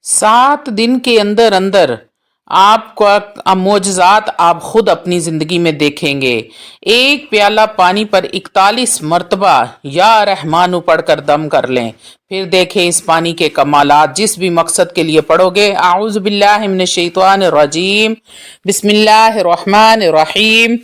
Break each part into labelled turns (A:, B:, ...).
A: 7 दिन के अंदर अंदर आपका मोजज़ात आप खुद अपनी ज़िंदगी में देखेंगे। एक प्याला पानी पर 41 मरतबा या रहमानु पढ़कर दम कर लें, फिर देखें इस पानी के कमालात। जिस भी मकसद के लिए पढ़ोगे, आऊज़ु बिल्लाहि मिनश शैतानिर रजीम, बिस्मिल्लाहिर रहमानिर रहीम।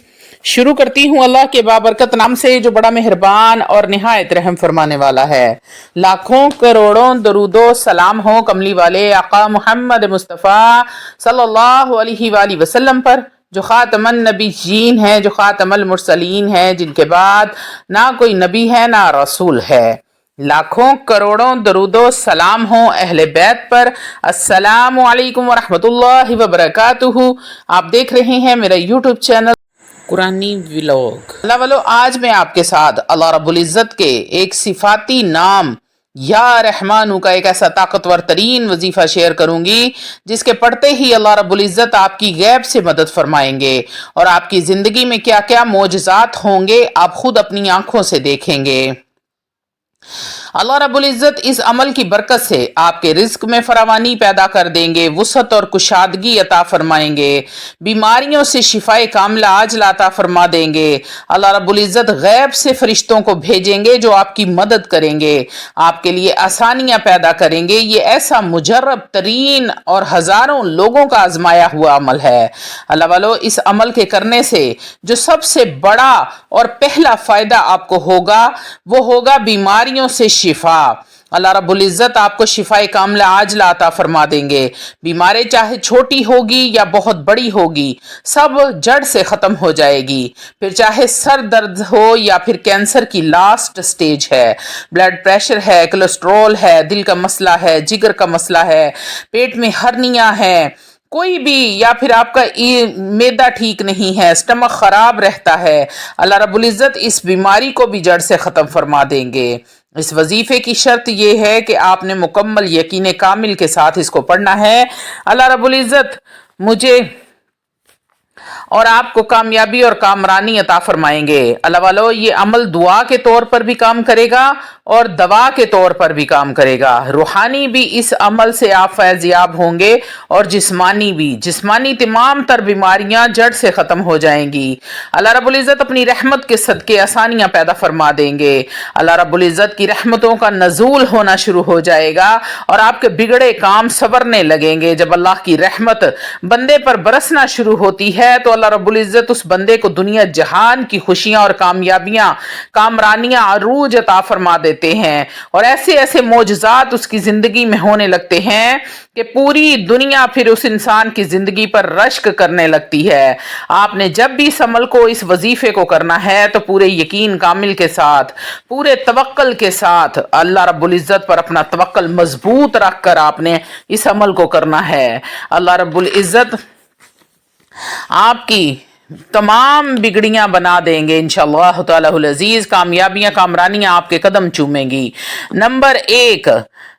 A: शुरू करती हूँ अल्लाह के बाबरकत नाम से जो बड़ा मेहरबान और निहायत रहम फरमाने वाला है। लाखों करोड़ों दरूदो सलाम हो कमली वाले आका मोहम्मद मुस्तफ़ा सल्लल्लाहु अलैहि वसल्लम पर, जो खातमन नबीयीन है, जो खातमुल मुरसलीन है, जिनके बाद ना कोई नबी है ना रसूल है। लाखों करोड़ों दरूदो सलाम हो अहले बैत पर। अस्सलामु अलैकुम वरहमतुल्लाहि वबरकातुहू। आप देख रहे हैं मेरा यूट्यूब चैनल कुरानी व्लॉग। अल्लाह वालो, आज मैं आपके साथ अल्लाह रब्बुल इज़्ज़त के एक सिफाती नाम या रहमानु का एक ऐसा ताकतवर तरीन वजीफा शेयर करूंगी जिसके पढ़ते ही अल्लाह रब्बुल इज़्ज़त आपकी गैब से मदद फरमाएंगे और आपकी जिंदगी में क्या क्या मोजज़ात होंगे आप खुद अपनी आंखों से देखेंगे। अल्लाह रब्बुल इज़्ज़त इस अमल की बरकत से आपके रिज्क में फरावानी पैदा कर देंगे, वुसअत और कुशादगी अता फरमाएंगे, बीमारियों से शिफाए कामिला आजिला अता फरमा देंगे। अल्लाह रब्बुल इज़्ज़त गैब से फरिश्तों को भेजेंगे जो आपकी मदद करेंगे, आपके लिए आसानियां पैदा करेंगे। ये ऐसा मुजर्रब तरीन और हजारों लोगों का आजमाया हुआ अमल है। अल्लाह वालो, इस अमल के करने से जो सबसे बड़ा और पहला फायदा आपको होगा वो होगा बीमारियों से शिफा। अल्लाह रब्बुल इज़्ज़त आपको शिफाए कामिला आजिला अता फरमा देंगे। बीमारी चाहे छोटी होगी या बहुत बड़ी होगी, सब जड़ से खत्म हो जाएगी। फिर चाहे सर दर्द हो या फिर कैंसर की लास्ट स्टेज है, ब्लड प्रेशर है, कोलेस्ट्रॉल है, दिल का मसला है, जिगर का मसला है, पेट में हर्निया है, कोई भी, या फिर आपका मैदा ठीक नहीं है, स्टमक खराब रहता है, अल्लाह रब्बुल इज़्ज़त इस बीमारी को भी जड़ से ख़त्म फरमा देंगे। इस वजीफे की शर्त यह है कि आपने मुकम्मल यकीन कामिल के साथ इसको पढ़ना है। अल्लाह रब्बुल इज़्ज़त मुझे और आपको कामयाबी और कामरानी अता फरमाएंगे। अल्लाह वालो, ये अमल दुआ के तौर पर भी काम करेगा और दवा के तौर पर भी काम करेगा। रूहानी भी इस अमल से आप फैज़याब होंगे और जिस्मानी भी। जिस्मानी तमाम तर बीमारियां जड़ से ख़त्म हो जाएंगी। अल्लाह रब्बुल इज़्ज़त अपनी रहमत के सदके आसानियां पैदा फरमा देंगे। अल्लाह रब्बुल इज़्ज़त की रहमतों का नज़ूल होना शुरू हो जाएगा और आपके बिगड़े काम संवरने लगेंगे। जब अल्लाह की रहमत बंदे पर बरसना शुरू होती है तो अल्लाह रब्बुल इज़्ज़त उस बंदे को दुनिया जहान की खुशियां और कामयाबियां, कामरानियां, अरूज अता फरमा देते हैं और ऐसे ऐसे मोजज़ात उसकी जिंदगी में होने लगते हैं कि पूरी दुनिया फिर उस इंसान की जिंदगी पर रश्क करने लगती है। आपने जब भी इस अमल को, इस वजीफे को करना है तो पूरे यकीन कामिल के साथ, पूरे तवक्कल के साथ, अल्लाह रब्बुल इज़्ज़त पर अपना तवक्कल मजबूत रखकर आपने इस अमल को करना है। अल्लाह रब्बुल इज़्ज़त आपकी तमाम बिगड़ियां बना देंगे इंशाअल्लाह तालाहुल अजीज। कामयाबियां, कामरानियां आपके कदम चूमेंगी। नंबर 1,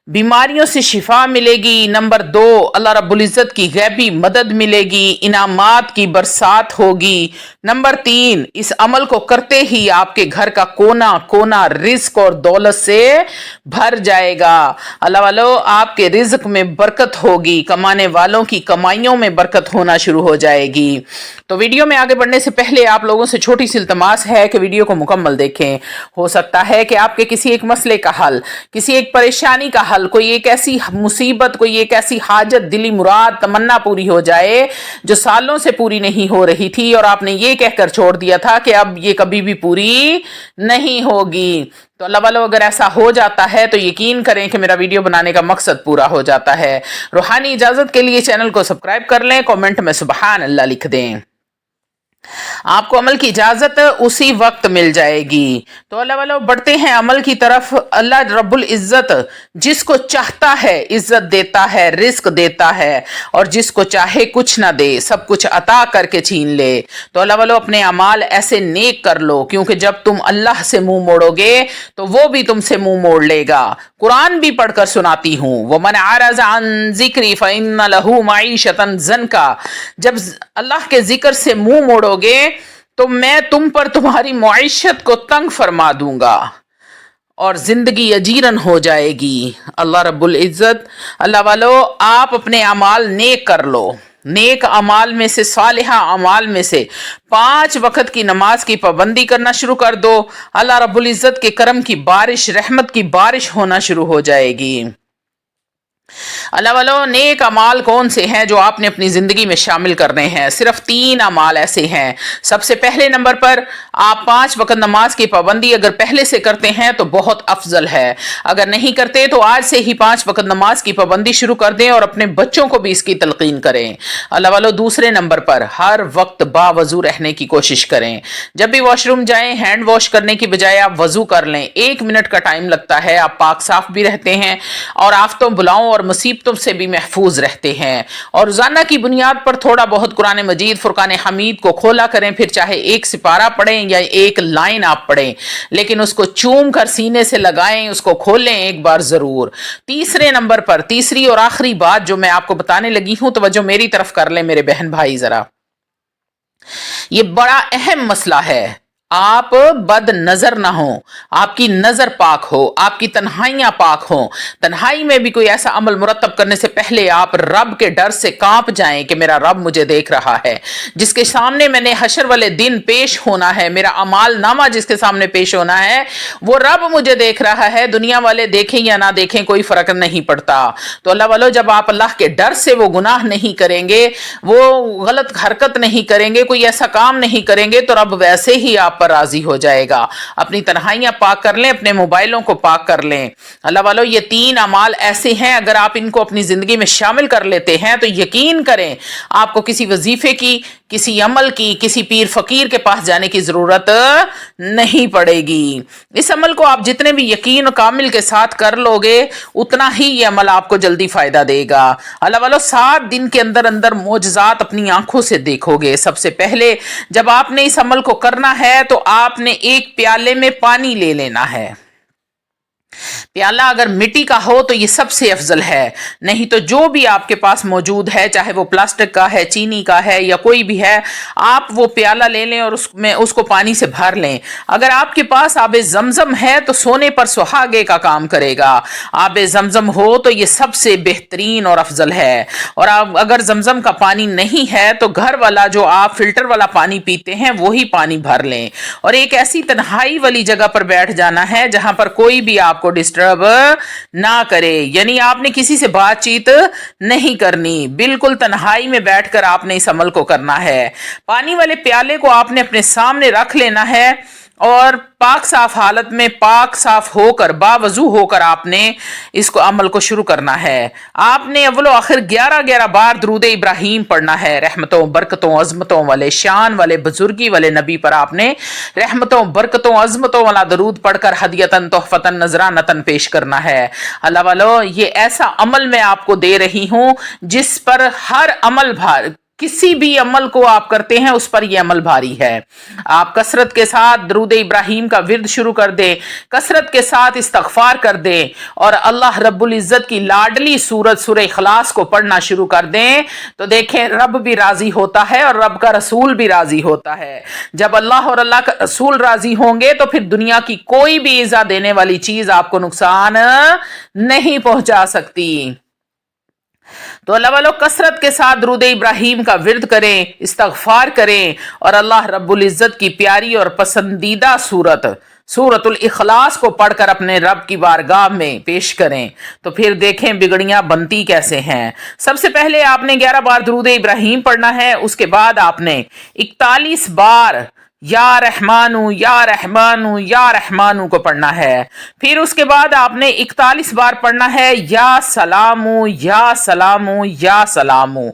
A: बीमारियों से शिफा मिलेगी। नंबर 2, अल्लाह रब्बुल इज़्ज़त की गैबी मदद मिलेगी, इनामात की बरसात होगी। नंबर 3, इस अमल को करते ही आपके घर का कोना कोना रिज्क और दौलत से भर जाएगा। अल्लाह वालो, आपके रिज्क में बरकत होगी, कमाने वालों की कमाइयों में बरकत होना शुरू हो जाएगी। तो वीडियो में आगे बढ़ने से पहले आप लोगों से छोटी सी इल्तमास है कि वीडियो को मुकम्मल देखें। हो सकता है कि आपके किसी एक मसले का हल, किसी एक परेशानी का हल, कोई एक ऐसी मुसीबत, कोई एक ऐसी हाजत, दिली मुराद, तमन्ना पूरी हो जाए जो सालों से पूरी नहीं हो रही थी और आपने ये कहकर छोड़ दिया था कि अब ये कभी भी पूरी नहीं होगी। तो अल्लाह वालों, अगर ऐसा हो जाता है तो यकीन करें कि मेरा वीडियो बनाने का मकसद पूरा हो जाता है। रूहानी इजाजत के लिए चैनल को सब्सक्राइब कर लें, कमेंट में सुबहान अल्लाह लिख दें। आपको अमल की इजाजत उसी वक्त मिल जाएगी। तो अल्लाह वालों, बढ़ते हैं अमल की तरफ। अल्लाह रब्बुल इज़्ज़त जिसको चाहता है इज्जत देता है, रिस्क देता है, और जिसको चाहे कुछ ना दे, सब कुछ अता करके छीन ले। तो अल्लाह वालों, अपने अमाल ऐसे नेक कर लो, क्योंकि जब तुम अल्लाह से मुंह मोड़ोगे तो वो भी तुमसे मुंह मोड़ लेगा। कुरान भी पढ़कर सुनाती हूँ, वमन अरज़ अन ज़िक्री फ़इन्न लहू मईशतन ज़नका। जब अल्लाह के जिक्र से मुंह मोड़ोगे तो मैं तुम पर तुम्हारी मुईशत को तंग फरमा दूंगा اور زندگی اجیرن ہو جائے گی۔ اللہ رب العزت، اللہ والو آپ اپنے اعمال نیک کر لو، نیک اعمال میں سے، صالحہ اعمال میں سے 5 وقت کی نماز کی پابندی کرنا شروع کر دو، اللہ رب العزت کے کرم کی بارش، رحمت کی بارش ہونا شروع ہو جائے گی۔ اللہ والو نیک اعمال کون سے ہیں جو آپ نے اپنی زندگی میں شامل کرنے ہیں؟ صرف 3 اعمال ایسے ہیں۔ سب سے پہلے نمبر پر آپ 5 وقت نماز کی پابندی اگر پہلے سے کرتے ہیں تو بہت افضل ہے، اگر نہیں کرتے تو آج سے ہی 5 وقت نماز کی پابندی شروع کر دیں اور اپنے بچوں کو بھی اس کی تلقین کریں۔ اللہ والو دوسرے نمبر پر ہر وقت باوضو رہنے کی کوشش کریں، جب بھی واش روم جائیں ہینڈ واش کرنے کی بجائے آپ وضو کر لیں، 1 منٹ کا ٹائم لگتا ہے، آپ پاک صاف بھی رہتے ہیں اور آفتوں بلاؤں اور مصیبتوں سے بھی محفوظ رہتے ہیں۔ اور روزانہ کی بنیاد پر تھوڑا بہت قرآن مجید، فرقان حمید کو کھولا کریں، پھر چاہے 1 سپارہ پڑھیں یا 1 لائن آپ پڑھیں، لیکن اس کو چوم کر سینے سے لگائیں، اس کو کھولیں ایک بار ضرور۔ تیسرے نمبر پر تیسری اور آخری بات جو میں آپ کو بتانے لگی ہوں، توجہ میری طرف کر لیں میرے بہن بھائی ذرا، یہ بڑا اہم مسئلہ ہے۔ آپ بد نظر نہ ہوں، آپ کی نظر پاک ہو، آپ کی تنہائیاں پاک ہوں، تنہائی میں بھی کوئی ایسا عمل مرتب کرنے سے پہلے آپ رب کے ڈر سے کانپ جائیں کہ میرا رب مجھے دیکھ رہا ہے، جس کے سامنے میں نے حشر والے دن پیش ہونا ہے، میرا اعمال نامہ جس کے سامنے پیش ہونا ہے وہ رب مجھے دیکھ رہا ہے، دنیا والے دیکھیں یا نہ دیکھیں کوئی فرق نہیں پڑتا۔ تو اللہ والو جب آپ اللہ کے ڈر سے وہ گناہ نہیں کریں گے، وہ غلط حرکت نہیں کریں گے، کوئی ایسا کام نہیں کریں گے، تو رب ویسے ہی آپ پر راضی ہو جائے گا۔ اپنی تنہائیاں پاک کر لیں، اپنے موبائلوں کو پاک کر لیں۔ اللہ والو یہ 3 اعمال ایسے ہیں، اگر آپ ان کو اپنی زندگی میں شامل کر لیتے ہیں تو یقین کریں آپ کو کسی وظیفے کی، کسی عمل کی، کسی پیر فقیر کے پاس جانے کی ضرورت نہیں پڑے گی۔ اس عمل کو آپ جتنے بھی یقین و کامل کے ساتھ کر لوگے اتنا ہی یہ عمل آپ کو جلدی فائدہ دے گا۔ اللہ والو 7 دن کے اندر اندر معجزات اپنی آنکھوں سے دیکھو گے۔ سب سے پہلے جب آپ نے اس عمل کو کرنا ہے تو آپ نے 1 پیالے میں پانی لے لینا ہے۔ پیالہ اگر مٹی کا ہو تو یہ سب سے افضل ہے، نہیں تو جو بھی آپ کے پاس موجود ہے، چاہے وہ پلاسٹک کا ہے، چینی کا ہے یا کوئی بھی ہے، آپ وہ پیالہ لے لیں اور اس کو پانی سے بھر لیں۔ اگر آپ کے پاس آب زمزم ہے تو سونے پر سہاگے کا کام کرے گا، آب زمزم ہو تو یہ سب سے بہترین اور افضل ہے۔ اور اگر زمزم کا پانی نہیں ہے تو گھر والا جو آپ فلٹر والا پانی پیتے ہیں وہی پانی بھر لیں، اور ایک ایسی تنہائی والی جگہ پر بیٹھ جانا ہے جہاں پر کوئی بھی آپ کو ڈسٹرب نہ کرے، یعنی آپ نے کسی سے بات چیت نہیں کرنی، بالکل تنہائی میں بیٹھ کر آپ نے اس عمل کو کرنا ہے۔ پانی والے پیالے کو آپ نے اپنے سامنے رکھ لینا ہے اور پاک صاف حالت میں، پاک صاف ہو کر، باوضو ہو کر آپ نے اس کو عمل کو شروع کرنا ہے۔ آپ نے اول و آخر 11 بار درود ابراہیم پڑھنا ہے، رحمتوں، برکتوں، عظمتوں والے، شان والے، بزرگی والے نبی پر آپ نے رحمتوں، برکتوں، عظمتوں والا درود پڑھ کر ہدیتن، تحفتن، نذرانتن پیش کرنا ہے۔ اللہ والو یہ ایسا عمل میں آپ کو دے رہی ہوں جس پر ہر عمل کسی بھی عمل کو آپ کرتے ہیں اس پر یہ عمل بھاری ہے۔ آپ کثرت کے ساتھ درود ابراہیم کا ورد شروع کر دیں، کثرت کے ساتھ استغفار کر دیں اور اللہ رب العزت کی لاڈلی سورت سورہ اخلاص کو پڑھنا شروع کر دیں، تو دیکھیں رب بھی راضی ہوتا ہے اور رب کا رسول بھی راضی ہوتا ہے۔ جب اللہ اور اللہ کا رسول راضی ہوں گے تو پھر دنیا کی کوئی بھی ایذا دینے والی چیز آپ کو نقصان نہیں پہنچا سکتی۔ تو اللہ والو کثرت کے ساتھ درود ابراہیم کا ورد کریں، استغفار کریں اور اللہ رب العزت کی پیاری اور پسندیدہ سورت الاخلاص کو پڑھ کر اپنے رب کی بارگاہ میں پیش کریں، تو پھر دیکھیں بگڑیاں بنتی کیسے ہیں۔ سب سے پہلے آپ نے 11 بار درود ابراہیم پڑھنا ہے، اس کے بعد آپ نے 41 بار یا رحمانو یا رحمانو یا رحمانو کو پڑھنا ہے، پھر اس کے بعد آپ نے 41 بار پڑھنا ہے یا سلامو یا سلامو یا سلامو۔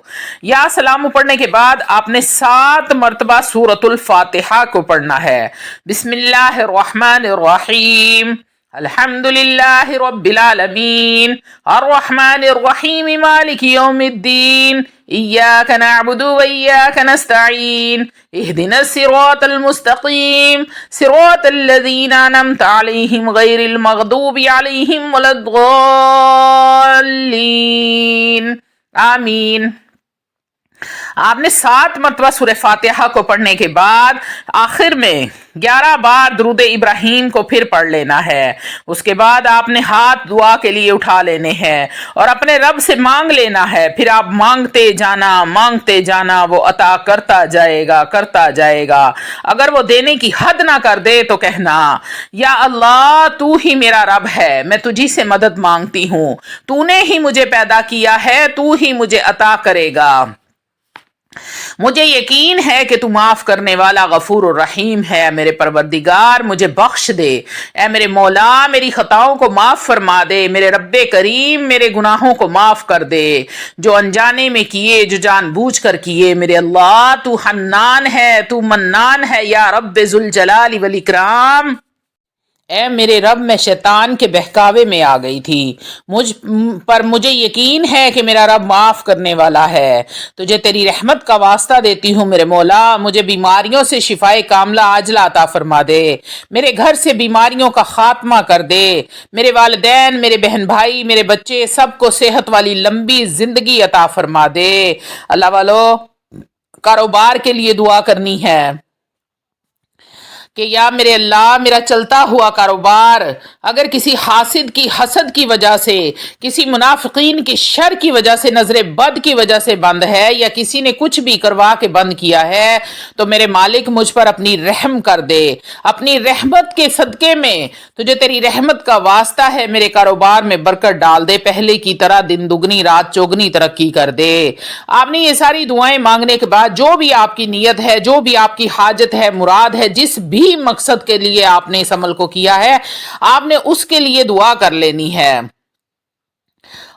A: یا سلامو پڑھنے کے بعد آپ نے 7 مرتبہ سورۃ الفاتحہ کو پڑھنا ہے۔ بسم اللہ الرحمن الرحیم، الحمد للہ رب العالمین، الرحمن الرحیم، مالک یوم الدین، ایاک نعبد و ایاک نستعین، اہدنا الصراط المستقیم، صراط الذین انعمت علیہم غیر المغضوب علیہم ولا الضالین، آمین۔ आपने 7 मरतबा सूरह फातिहा को पढ़ने के बाद आखिर में 11 बार दुरूद इब्राहिम को फिर पढ़ लेना है। उसके बाद आपने हाथ दुआ के लिए उठा लेने हैं और अपने रब से मांग लेना है। फिर आप मांगते जाना, वो अता करता जाएगा। अगर वो देने की हद ना कर दे तो कहना, या अल्लाह तू ही मेरा रब है, मैं तुझी से मदद मांगती हूँ, तूने ही मुझे पैदा किया है, तू ही मुझे अता करेगा। मुझे यकीन है कि तू माफ करने वाला गफूर और रहीम है। मेरे परवरदिगार मुझे बख्श दे, ऐ मेरे मौला मेरी खताओं को माफ फरमा दे। मेरे रब्बे करीम मेरे गुनाहों को माफ कर दे, जो अनजाने में किए, जो जानबूझ कर किए। मेरे अल्लाह तू हन्नान है, तू मन्नान है, या रब्बे जुल जलाली वल इकराम। ए मेरे रब, मैं शैतान के बहकावे में आ गई थी, मुझे यकीन है कि मेरा रब माफ करने वाला है। तुझे तेरी रहमत का वास्ता देती हूँ मेरे मौला, मुझे बीमारियों से शिफाए कामला आजला अता फरमा दे। मेरे घर से बीमारियों का खात्मा कर दे। मेरे वालिदैन, मेरे बहन भाई, मेरे बच्चे, सबको सेहत वाली लंबी जिंदगी अता फरमा दे। अल्लाह वालो, कारोबार के लिए दुआ करनी है कि या मेरे अल्लाह, मेरा चलता हुआ कारोबार अगर किसी हासिद की हसद की वजह से, किसी मुनाफिकीन की शर की वजह से, नजर बद की वजह से बंद है, या किसी ने कुछ भी करवा के बंद किया है, तो मेरे मालिक मुझ पर अपनी रहम कर दे। अपनी रहमत के सदके में, तुझे तेरी रहमत का वास्ता है, मेरे कारोबार में बरकत डाल दे। पहले की तरह दिन दुगनी रात चौगनी तरक्की कर दे। आपने ये सारी दुआएं मांगने के बाद जो भी आपकी नीयत है, जो भी आपकी हाजत है, मुराद है, जिस भी मकसद के लिए आपने इस अमल को किया है, आपने उसके लिए दुआ कर लेनी है।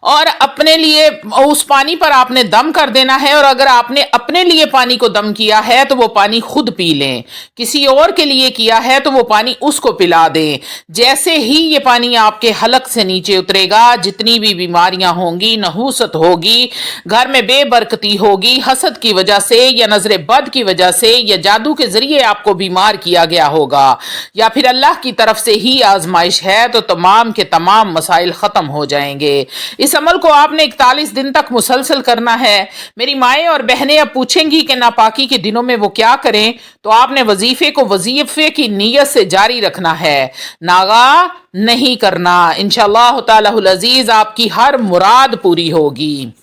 A: और अपने लिए उस पानी पर आपने दम कर देना है, और अगर आपने अपने लिए पानी को दम किया है तो वो पानी खुद पी लें। किसी और के लिए किया है तो वो पानी उसको पिला दें। जैसे ही ये पानी आपके हलक से नीचे उतरेगा, जितनी भी बीमारियां होंगी, नहूसत होगी, घर में बेबरकती होगी, हसद की वजह से या नजर बद की वजह से या जादू के जरिए आपको बीमार किया गया होगा, या फिर अल्लाह की तरफ से ही आजमाइश है, तो तमाम के तमाम मसाइल खत्म हो जाएंगे। इस अमल को आपने 41 दिन तक मुसलसल करना है। मेरी माएँ और बहनें अब पूछेंगी कि नापाकी के दिनों में वो क्या करें, तो आपने वजीफे को वजीफे की नीयत से जारी रखना है, नागा नहीं करना। इंशाअल्लाह तालाहुल अजीज आपकी हर मुराद पूरी होगी।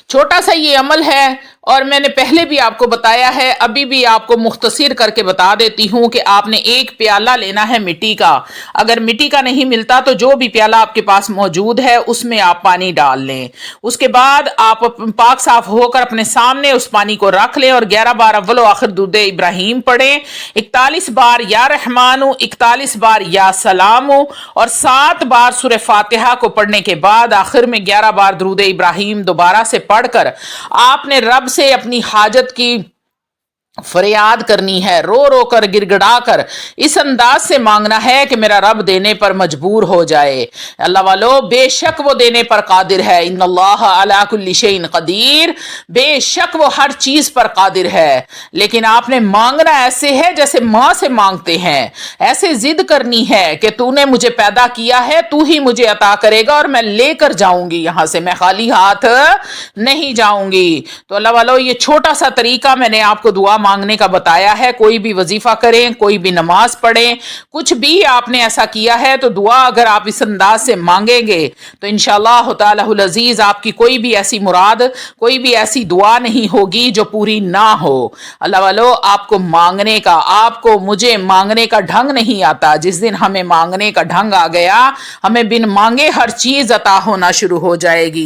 A: छोटा सा ये अमल है और मैंने पहले भी आपको बताया है, अभी भी आपको मुख्तसर करके बता देती हूँ कि आपने एक प्याला लेना है मिट्टी का। अगर मिट्टी का नहीं मिलता तो जो भी प्याला आपके पास मौजूद है उसमें आप पानी डाल लें। उसके बाद आप पाक साफ होकर अपने सामने उस पानी को रख लें और 11 बार अव्वल व आखिर दुरूद इब्राहिम पढ़ें, 41 बार या रहमानु, 41 बार या सलामु और 7 बार सूरह फातिहा को पढ़ने के बाद आखिर में 11 बार दुरूद इब्राहिम दोबारा से पढ़कर आपने रब से अपनी हाजत की फरियाद करनी है। रो रो कर, गिड़गिड़ा कर, इस अंदाज से मांगना है कि मेरा रब देने पर मजबूर हो जाए। अल्लाह वालो, बेशक वो देने पर कादिर है। इन्नल्लाह अला कुल्ली शैइन कदीर, बेशक वो हर चीज पर कादिर है। लेकिन आपने मांगना ऐसे है जैसे माँ से मांगते हैं। ऐसे जिद करनी है कि तूने मुझे पैदा किया है, तू ही मुझे अता करेगा और मैं लेकर जाऊंगी यहां से, मैं खाली हाथ नहीं जाऊंगी। तो अल्लाह वालो, ये छोटा सा तरीका मैंने आपको दुआ मांगने का बताया है। कोई भी वजीफा करें, कोई भी नमाज पढ़ें, कुछ भी आपने ऐसा किया है तो दुआ अगर आप इस अंदाज से मांगेंगे तो इंशाअल्लाह तालाहुल अजीज आपकी कोई भी ऐसी मुराद, कोई भी ऐसी दुआ नहीं होगी जो पूरी ना हो। अल्लाह वालो, आपको मांगने का, आपको मुझे मांगने का ढंग नहीं आता। जिस दिन हमें मांगने का ढंग आ गया, हमें बिन मांगे हर चीज अता होना शुरू हो जाएगी।